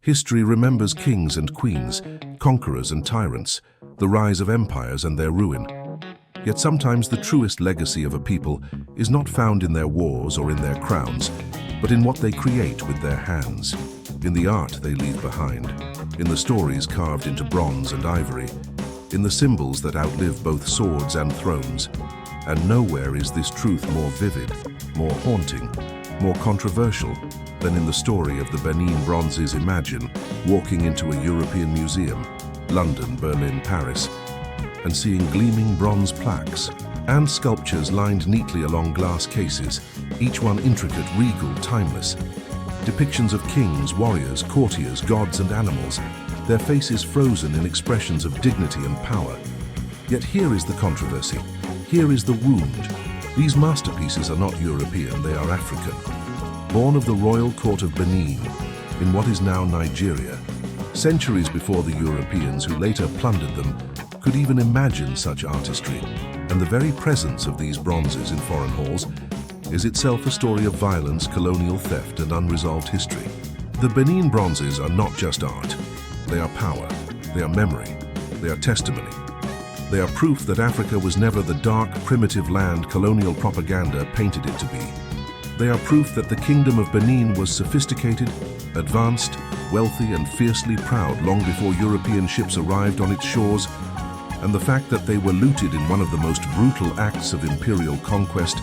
History remembers kings and queens, conquerors and tyrants, the rise of empires and their ruin. Yet sometimes the truest legacy of a people is not found in their wars or in their crowns, but in what they create with their hands, in the art they leave behind, in the stories carved into bronze and ivory, in the symbols that outlive both swords and thrones. And nowhere is this truth more vivid, more haunting, more controversial than in the story of the Benin bronzes. Imagine walking into a European museum, London, Berlin, Paris, and seeing gleaming bronze plaques and sculptures lined neatly along glass cases, each one intricate, regal, timeless. Depictions of kings, warriors, courtiers, gods and animals, their faces frozen in expressions of dignity and power. Yet here is the controversy. Here is the wound. These masterpieces are not European, they are African. Born of the royal court of Benin, in what is now Nigeria, centuries before the Europeans who later plundered them could even imagine such artistry, and the very presence of these bronzes in foreign halls is itself a story of violence, colonial theft, and unresolved history. The Benin bronzes are not just art. They are power, they are memory, they are testimony. They are proof that Africa was never the dark, primitive land colonial propaganda painted it to be. They are proof that the Kingdom of Benin was sophisticated, advanced, wealthy, and fiercely proud long before European ships arrived on its shores, and the fact that they were looted in one of the most brutal acts of imperial conquest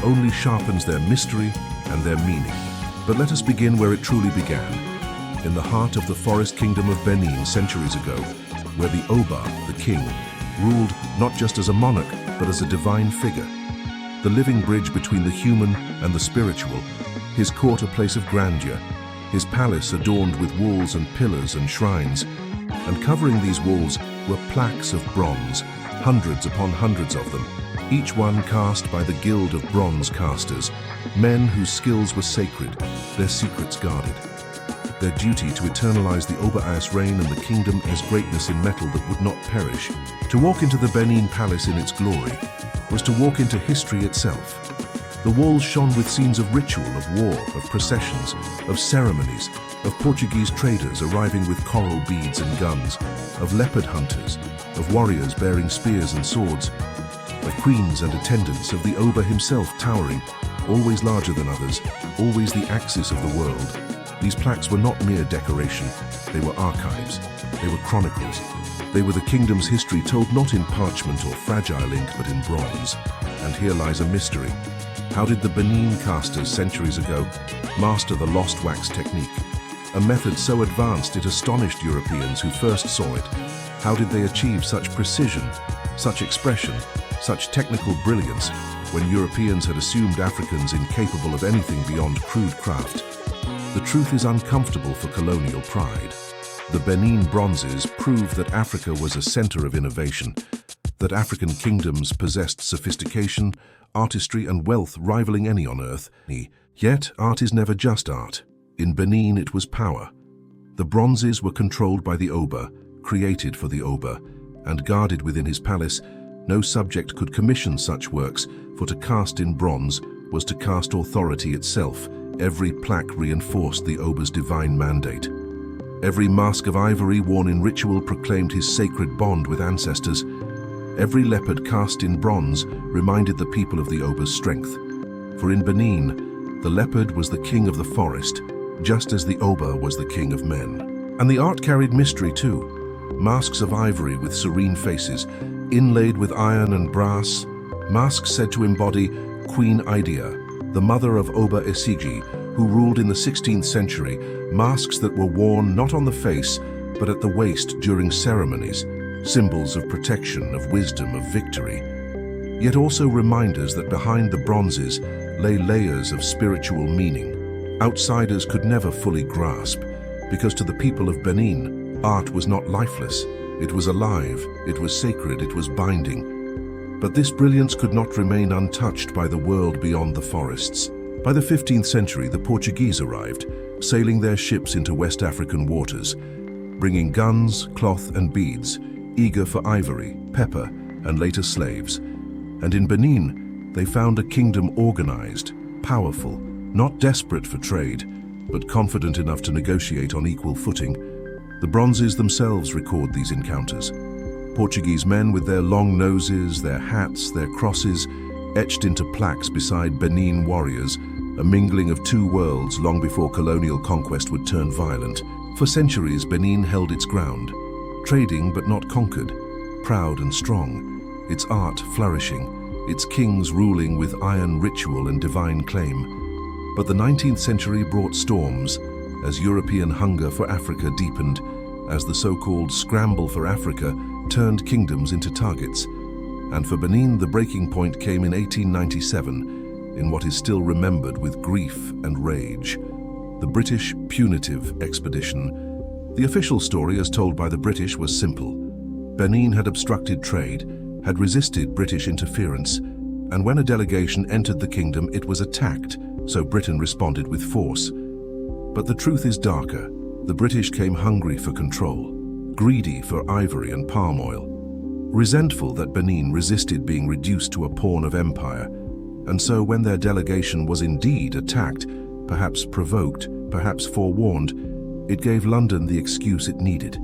only sharpens their mystery and their meaning. But let us begin where it truly began, in the heart of the forest kingdom of Benin centuries ago, where the Oba, the king, ruled not just as a monarch, but as a divine figure. The living bridge between the human and the spiritual, his court a place of grandeur, his palace adorned with walls and pillars and shrines, and covering these walls were plaques of bronze, hundreds upon hundreds of them, each one cast by the guild of bronze casters, men whose skills were sacred, their secrets guarded. Their duty to eternalize the Oba-as reign and the kingdom as greatness in metal that would not perish. To walk into the Benin palace in its glory was to walk into history itself. The walls shone with scenes of ritual, of war, of processions, of ceremonies, of Portuguese traders arriving with coral beads and guns, of leopard hunters, of warriors bearing spears and swords, of queens and attendants, of the Oba himself towering, always larger than others, always the axis of the world. These plaques were not mere decoration, they were archives, they were chronicles. They were the kingdom's history told not in parchment or fragile ink but in bronze. And here lies a mystery. How did the Benin casters centuries ago master the lost wax technique? A method so advanced it astonished Europeans who first saw it. How did they achieve such precision, such expression, such technical brilliance when Europeans had assumed Africans incapable of anything beyond crude craft? The truth is uncomfortable for colonial pride. The Benin bronzes prove that Africa was a center of innovation, that African kingdoms possessed sophistication, artistry, and wealth rivaling any on earth. Yet, art is never just art. In Benin, it was power. The bronzes were controlled by the Oba, created for the Oba, and guarded within his palace. No subject could commission such works, for to cast in bronze was to cast authority itself. Every plaque reinforced the Oba's divine mandate. Every mask of ivory worn in ritual proclaimed his sacred bond with ancestors. Every leopard cast in bronze reminded the people of the Oba's strength. For in Benin, the leopard was the king of the forest, just as the Oba was the king of men. And the art carried mystery too. Masks of ivory with serene faces, inlaid with iron and brass. Masks said to embody Queen Idea, the mother of Oba Esigi, who ruled in the 16th century, masks that were worn not on the face, but at the waist during ceremonies, symbols of protection, of wisdom, of victory. Yet also reminders that behind the bronzes lay layers of spiritual meaning. Outsiders could never fully grasp, because to the people of Benin, art was not lifeless. It was alive, it was sacred, it was binding. But this brilliance could not remain untouched by the world beyond the forests. By the 15th century, the Portuguese arrived, sailing their ships into West African waters, bringing guns, cloth, and beads, eager for ivory, pepper, and later slaves. And in Benin, they found a kingdom organized, powerful, not desperate for trade, but confident enough to negotiate on equal footing. The bronzes themselves record these encounters. Portuguese men with their long noses, their hats, their crosses, etched into plaques beside Benin warriors, a mingling of two worlds long before colonial conquest would turn violent. For centuries, Benin held its ground, trading but not conquered, proud and strong, its art flourishing, its kings ruling with iron ritual and divine claim. But the 19th century brought storms, as European hunger for Africa deepened, as the so-called scramble for Africa turned kingdoms into targets. And for Benin, the breaking point came in 1897, in what is still remembered with grief and rage: the British punitive expedition. The official story, as told by the British, was simple. Benin had obstructed trade, had resisted British interference, and when a delegation entered the kingdom, it was attacked, so Britain responded with force. But the truth is darker. The British came hungry for control, greedy for ivory and palm oil, resentful that Benin resisted being reduced to a pawn of empire. And so when their delegation was indeed attacked, perhaps provoked, perhaps forewarned, it gave London the excuse it needed.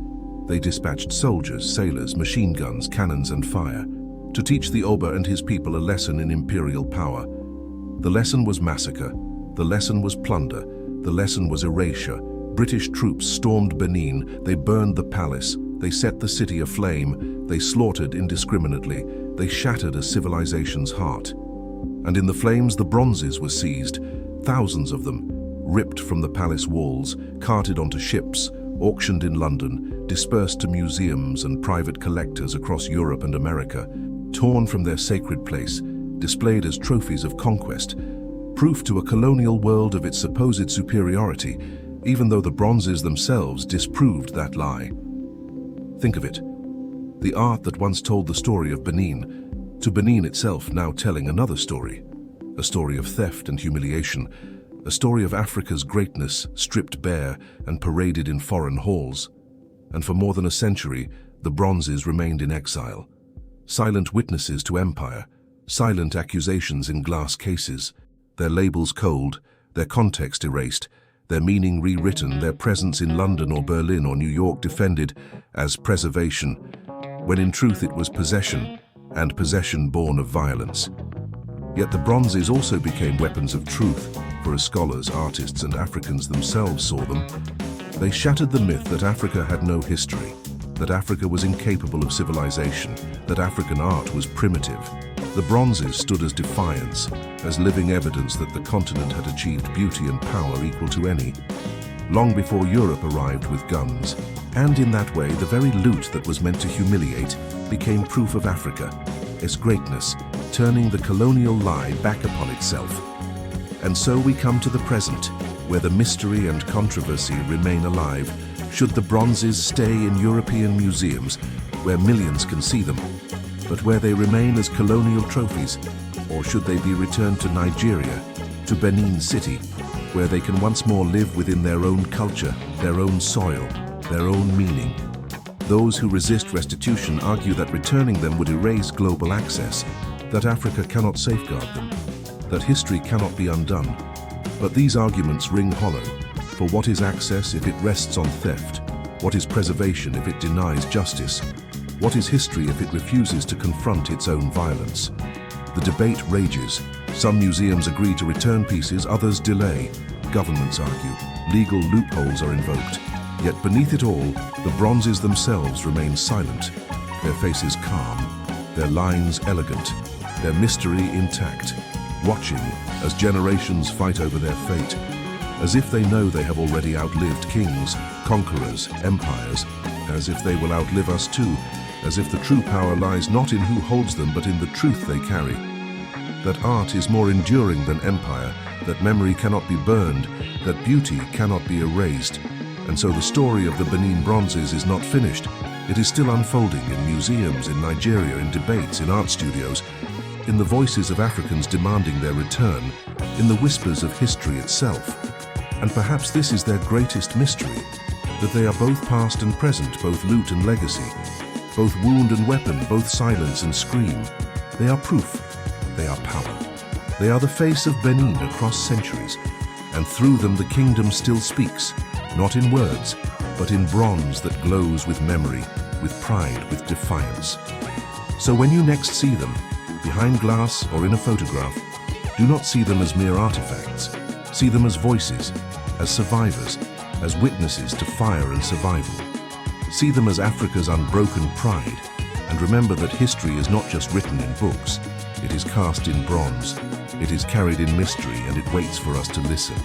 They dispatched soldiers, sailors, machine guns, cannons and fire to teach the Oba and his people a lesson in imperial power. The lesson was massacre, the lesson was plunder, the lesson was erasure. British troops stormed Benin, they burned the palace, they set the city aflame, they slaughtered indiscriminately, they shattered a civilization's heart. And in the flames the bronzes were seized, thousands of them, ripped from the palace walls, carted onto ships, auctioned in London, dispersed to museums and private collectors across Europe and America, torn from their sacred place, displayed as trophies of conquest, proof to a colonial world of its supposed superiority, even though the bronzes themselves disproved that lie. Think of it. The art that once told the story of Benin, to Benin itself now telling another story. A story of theft and humiliation, a story of Africa's greatness stripped bare and paraded in foreign halls. And for more than a century, the bronzes remained in exile. Silent witnesses to empire, silent accusations in glass cases, their labels cold, their context erased, their meaning rewritten, their presence in London or Berlin or New York defended as preservation, when in truth it was possession, and possession born of violence. Yet the bronzes also became weapons of truth, for as scholars, artists, and Africans themselves saw them, they shattered the myth that Africa had no history, that Africa was incapable of civilization, that African art was primitive. The bronzes stood as defiance, as living evidence that the continent had achieved beauty and power equal to any, long before Europe arrived with guns. And in that way, the very loot that was meant to humiliate became proof of Africa, its greatness, turning the colonial lie back upon itself. And so we come to the present, where the mystery and controversy remain alive. Should the bronzes stay in European museums, where millions can see them, but where they remain as colonial trophies? Or should they be returned to Nigeria, to Benin City, where they can once more live within their own culture, their own soil, their own meaning? Those who resist restitution argue that returning them would erase global access, that Africa cannot safeguard them, that history cannot be undone. But these arguments ring hollow, for what is access if it rests on theft? What is preservation if it denies justice? What is history if it refuses to confront its own violence? The debate rages. Some museums agree to return pieces, others delay. Governments argue. Legal loopholes are invoked. Yet beneath it all, the bronzes themselves remain silent, their faces calm, their lines elegant, their mystery intact, watching as generations fight over their fate, as if they know they have already outlived kings, conquerors, empires, as if they will outlive us too, as if the true power lies not in who holds them but in the truth they carry. That art is more enduring than empire, that memory cannot be burned, that beauty cannot be erased. And so the story of the Benin bronzes is not finished. It is still unfolding in museums, in Nigeria, in debates, in art studios, in the voices of Africans demanding their return, in the whispers of history itself. And perhaps this is their greatest mystery, that they are both past and present, both loot and legacy, both wound and weapon, both silence and scream. They are proof. They are power. They are the face of Benin across centuries. and through them the kingdom still speaks, not in words, but in bronze that glows with memory, with pride, with defiance. So when you next see them, behind glass or in a photograph, do not see them as mere artifacts. See them as voices, as survivors, as witnesses to fire and survival. See them as Africa's unbroken pride, and remember that history is not just written in books. It is cast in bronze, it is carried in mystery, and it waits for us to listen.